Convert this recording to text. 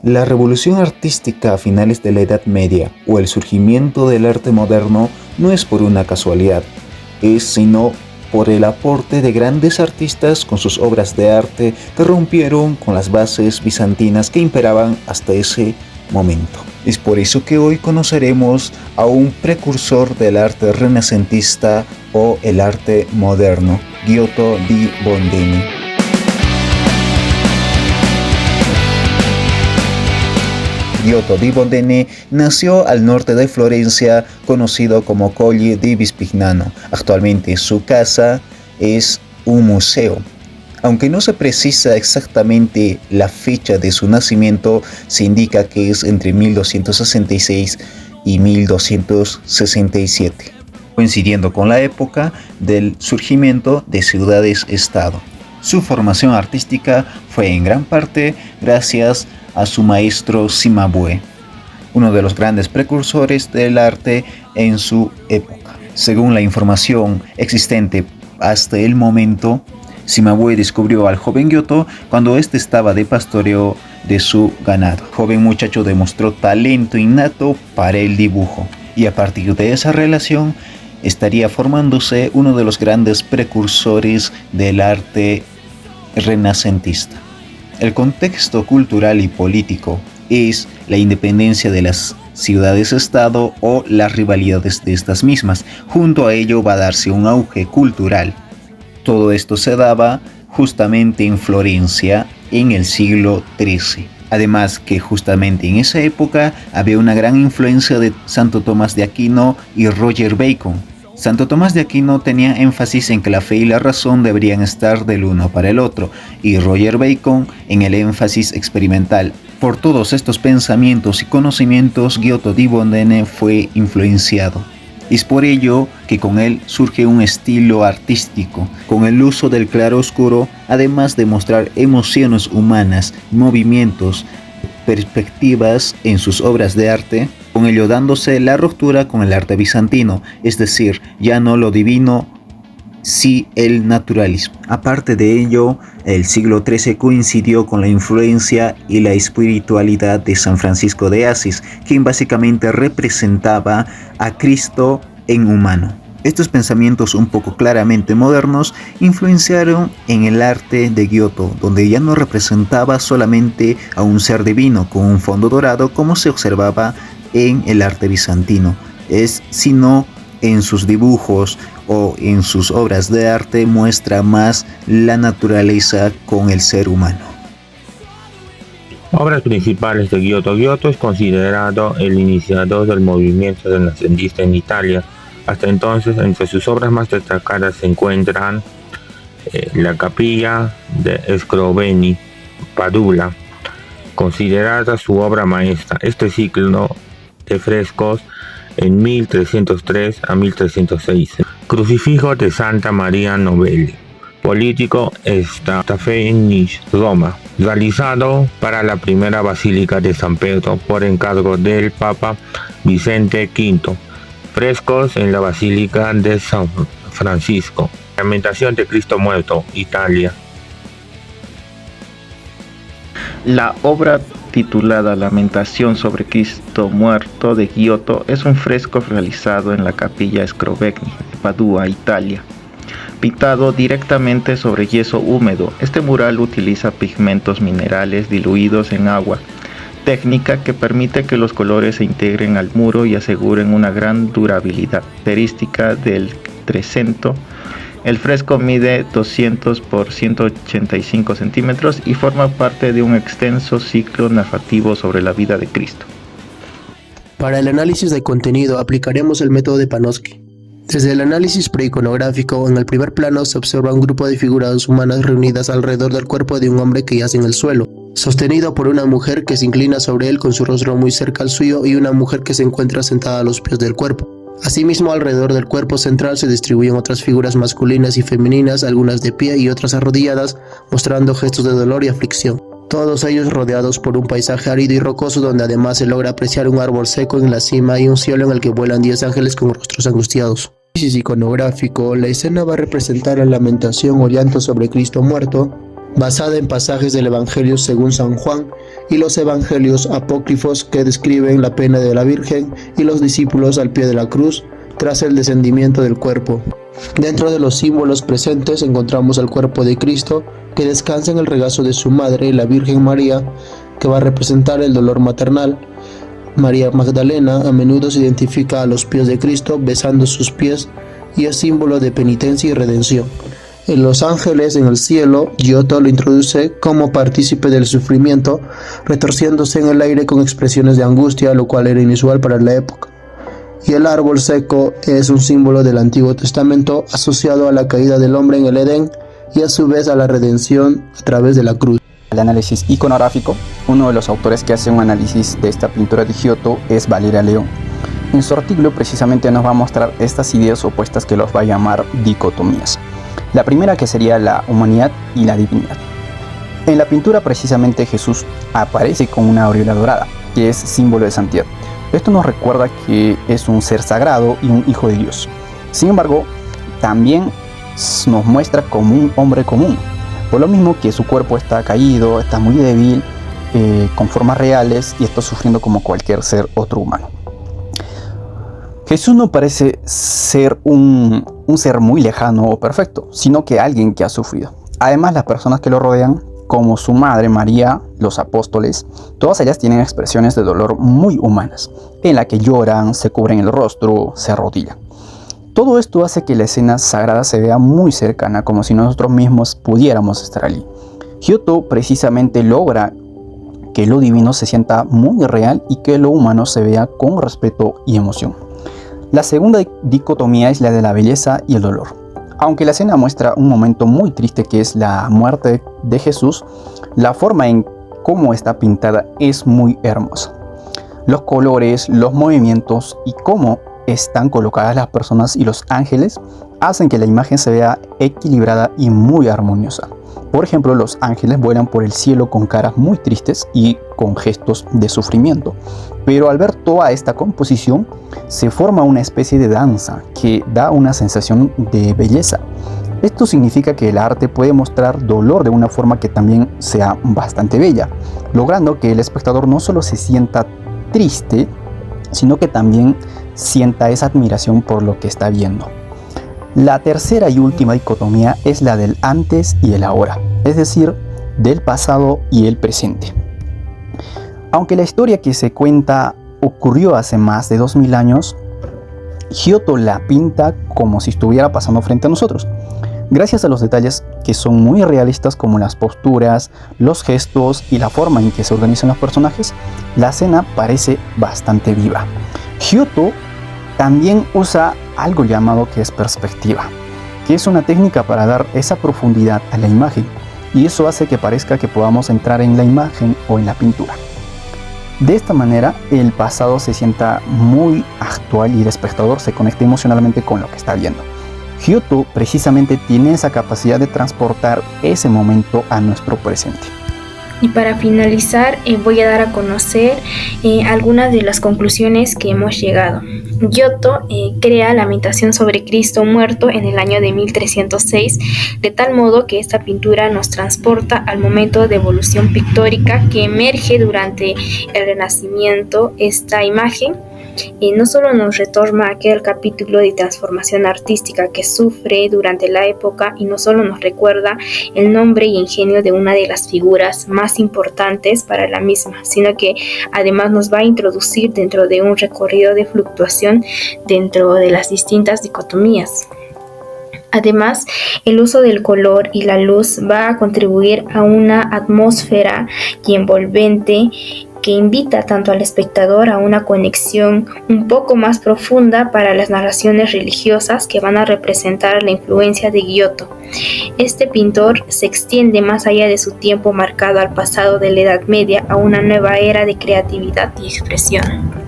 La revolución artística a finales de la Edad Media o el surgimiento del arte moderno no es por una casualidad, es sino por el aporte de grandes artistas con sus obras de arte que rompieron con las bases bizantinas que imperaban hasta ese momento. Es por eso que hoy conoceremos a un precursor del arte renacentista o el arte moderno, Giotto di Bondone. Giotto di Bondone nació al norte de Florencia, conocido como Colle di Vispignano. Actualmente su casa es un museo. Aunque no se precisa exactamente la fecha de su nacimiento, se indica que es entre 1266 y 1267, coincidiendo con la época del surgimiento de ciudades-estado. Su formación artística fue en gran parte gracias a su maestro Cimabue, uno de los grandes precursores del arte en su época. Según la información existente hasta el momento, Cimabue descubrió al joven Giotto cuando éste estaba de pastoreo de su ganado. El joven muchacho demostró talento innato para el dibujo y a partir de esa relación estaría formándose uno de los grandes precursores del arte renacentista. El contexto cultural y político es la independencia de las ciudades-estado o las rivalidades de estas mismas. Junto a ello va a darse un auge cultural. Todo esto se daba justamente en Florencia en el siglo XIII. Además que justamente en esa época había una gran influencia de Santo Tomás de Aquino y Roger Bacon. Santo Tomás de Aquino tenía énfasis en que la fe y la razón deberían estar del uno para el otro, y Roger Bacon en el énfasis experimental. Por todos estos pensamientos y conocimientos, Giotto di Bondone fue influenciado. Es por ello que con él surge un estilo artístico, con el uso del claroscuro, además de mostrar emociones humanas, movimientos, perspectivas en sus obras de arte, con ello dándose la ruptura con el arte bizantino, es decir, ya no lo divino, sí el naturalismo. Aparte de ello, el siglo XIII coincidió con la influencia y la espiritualidad de San Francisco de Asís, quien básicamente representaba a Cristo en humano. Estos pensamientos un poco claramente modernos influenciaron en el arte de Giotto, donde ya no representaba solamente a un ser divino con un fondo dorado como se observaba en el arte bizantino, sino en sus dibujos o en sus obras de arte muestra más la naturaleza con el ser humano. Obras principales de Giotto. Giotto es considerado el iniciador del movimiento renacentista en Italia. Hasta entonces, entre sus obras más destacadas se encuentran la Capilla de Scrovegni, Padula, considerada su obra maestra. Este ciclo de frescos en 1303 a 1306. Crucifijo de Santa María Novelli, político Staffelini, Roma, realizado para la primera Basílica de San Pedro por encargo del Papa Vicente V. Frescos en la Basílica de San Francisco. Lamentación de Cristo Muerto, Italia. La obra titulada Lamentación sobre Cristo Muerto de Giotto es un fresco realizado en la Capilla Scrovegni de Padua, Italia, pintado directamente sobre yeso húmedo. Este mural utiliza pigmentos minerales diluidos en agua, técnica que permite que los colores se integren al muro y aseguren una gran durabilidad. Característica del Trecento. El fresco mide 200 por 185 centímetros y forma parte de un extenso ciclo narrativo sobre la vida de Cristo. Para el análisis del contenido aplicaremos el método de Panofsky. Desde el análisis preiconográfico, en el primer plano se observa un grupo de figuras humanas reunidas alrededor del cuerpo de un hombre que yace en el suelo, sostenido por una mujer que se inclina sobre él con su rostro muy cerca al suyo y una mujer que se encuentra sentada a los pies del cuerpo. Asimismo, alrededor del cuerpo central se distribuyen otras figuras masculinas y femeninas, algunas de pie y otras arrodilladas, mostrando gestos de dolor y aflicción. Todos ellos rodeados por un paisaje árido y rocoso donde además se logra apreciar un árbol seco en la cima y un cielo en el que vuelan 10 ángeles con rostros angustiados. En el análisis iconográfico, la escena va a representar la lamentación o llanto sobre Cristo muerto, basada en pasajes del Evangelio según San Juan y los evangelios apócrifos que describen la pena de la Virgen y los discípulos al pie de la cruz tras el descendimiento del cuerpo. Dentro de los símbolos presentes encontramos el cuerpo de Cristo que descansa en el regazo de su madre, la Virgen María, que va a representar el dolor maternal. María Magdalena a menudo se identifica a los pies de Cristo besando sus pies y es símbolo de penitencia y redención. En Los Ángeles en el cielo, Giotto lo introduce como partícipe del sufrimiento, retorciéndose en el aire con expresiones de angustia, lo cual era inusual para la época. Y el árbol seco es un símbolo del Antiguo Testamento asociado a la caída del hombre en el Edén y a su vez a la redención a través de la cruz. El análisis iconográfico, uno de los autores que hace un análisis de esta pintura de Giotto es Valeria León. En su artículo precisamente nos va a mostrar estas ideas opuestas que los va a llamar dicotomías. La primera, que sería la humanidad y la divinidad. En la pintura precisamente Jesús aparece con una aureola dorada, que es símbolo de santidad. Esto nos recuerda que es un ser sagrado y un hijo de Dios. Sin embargo, también nos muestra como un hombre común, por lo mismo que su cuerpo está caído, está muy débil, con formas reales y está sufriendo como cualquier otro humano. Jesús no parece ser un ser muy lejano o perfecto, sino que alguien que ha sufrido. Además, las personas que lo rodean, como su madre María, los apóstoles, todas ellas tienen expresiones de dolor muy humanas, en la que lloran, se cubren el rostro, se arrodillan. Todo esto hace que la escena sagrada se vea muy cercana, como si nosotros mismos pudiéramos estar allí. Giotto precisamente logra que lo divino se sienta muy real y que lo humano se vea con respeto y emoción. La segunda dicotomía es la de la belleza y el dolor. Aunque la escena muestra un momento muy triste que es la muerte de Jesús, la forma en cómo está pintada es muy hermosa. Los colores, los movimientos y cómo están colocadas las personas y los ángeles hacen que la imagen se vea equilibrada y muy armoniosa. Por ejemplo, los ángeles vuelan por el cielo con caras muy tristes y con gestos de sufrimiento. Pero al ver toda esta composición, se forma una especie de danza que da una sensación de belleza. Esto significa que el arte puede mostrar dolor de una forma que también sea bastante bella, logrando que el espectador no solo se sienta triste, sino que también sienta esa admiración por lo que está viendo. La tercera y última dicotomía es la del antes y el ahora, es decir, del pasado y el presente. Aunque la historia que se cuenta ocurrió hace más de 2000 años, Giotto la pinta como si estuviera pasando frente a nosotros. Gracias a los detalles que son muy realistas, como las posturas, los gestos y la forma en que se organizan los personajes, la escena parece bastante viva. Giotto también usa algo llamado que es perspectiva, que es una técnica para dar esa profundidad a la imagen, y eso hace que parezca que podamos entrar en la imagen o en la pintura. De esta manera, el pasado se sienta muy actual y el espectador se conecta emocionalmente con lo que está viendo. Giotto precisamente tiene esa capacidad de transportar ese momento a nuestro presente. Y para finalizar, voy a dar a conocer algunas de las conclusiones que hemos llegado. Giotto crea Lamentación sobre Cristo muerto en el año de 1306, de tal modo que esta pintura nos transporta al momento de evolución pictórica que emerge durante el Renacimiento. Esta imagen no solo nos retorna aquel capítulo de transformación artística que sufre durante la época, y no solo nos recuerda el nombre y ingenio de una de las figuras más importantes para la misma, sino que además nos va a introducir dentro de un recorrido de fluctuación dentro de las distintas dicotomías. Además, el uso del color y la luz va a contribuir a una atmósfera y envolvente que invita tanto al espectador a una conexión un poco más profunda para las narraciones religiosas que van a representar la influencia de Giotto. Este pintor se extiende más allá de su tiempo marcado al pasado de la Edad Media a una nueva era de creatividad y expresión.